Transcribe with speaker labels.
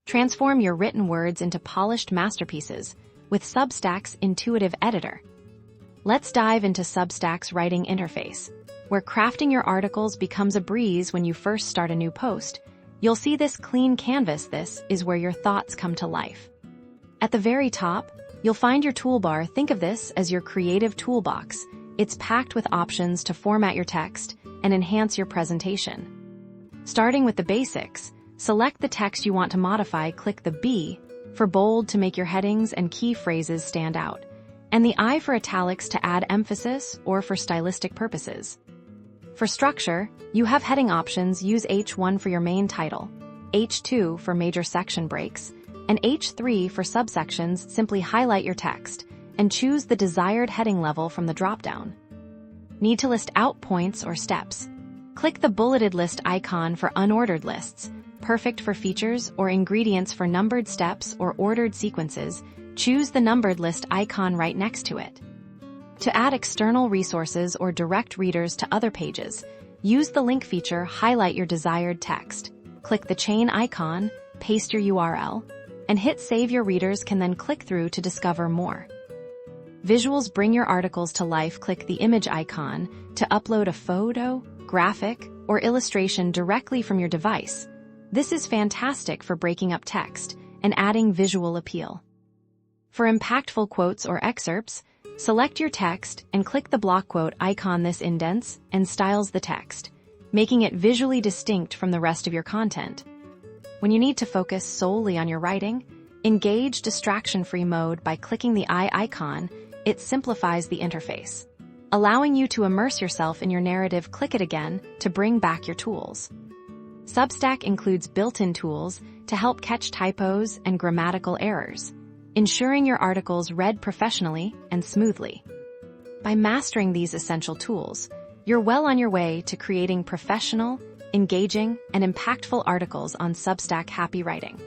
Speaker 1: Transform your written words into polished masterpieces with Substack's intuitive editor. Let's dive into Substack's writing interface, where crafting your articles becomes a breeze when you first start a new post. You'll see this clean canvas. This is where your thoughts come to life. At the very top, you'll find your toolbar. Think of this as your creative toolbox. It's packed with options to format your text and enhance your presentation. Starting with the basics, select the text you want to modify. Click the B for bold to make your headings and key phrases stand out, and the I for italics to add emphasis or for stylistic purposes. For structure, you have heading options. Use H1 for your main title, H2 for major section breaks, and H3 for subsections. Simply highlight your text and choose the desired heading level from the dropdown. Need to list out points or steps? Click the bulleted list icon for unordered lists, perfect for features or ingredients. For numbered steps or ordered sequences, choose the numbered list icon right next to it. To add external resources or direct readers to other pages, use the link feature. Highlight your desired text, click the chain icon, paste your URL, and hit save. Your readers can then click through to discover more. Visuals bring your articles to life. Click the image icon to upload a photo, graphic, or illustration directly from your device. This is fantastic for breaking up text and adding visual appeal. For impactful quotes or excerpts, select your text and click the blockquote icon. This indents and styles the text, making it visually distinct from the rest of your content. When you need to focus solely on your writing, engage distraction-free mode by clicking the eye icon. It simplifies the interface, allowing you to immerse yourself in your narrative. Click it again to bring back your tools. Substack includes built-in tools to help catch typos and grammatical errors, ensuring your articles read professionally and smoothly. By mastering these essential tools, you're well on your way to creating professional, engaging, and impactful articles on Substack. Happy writing!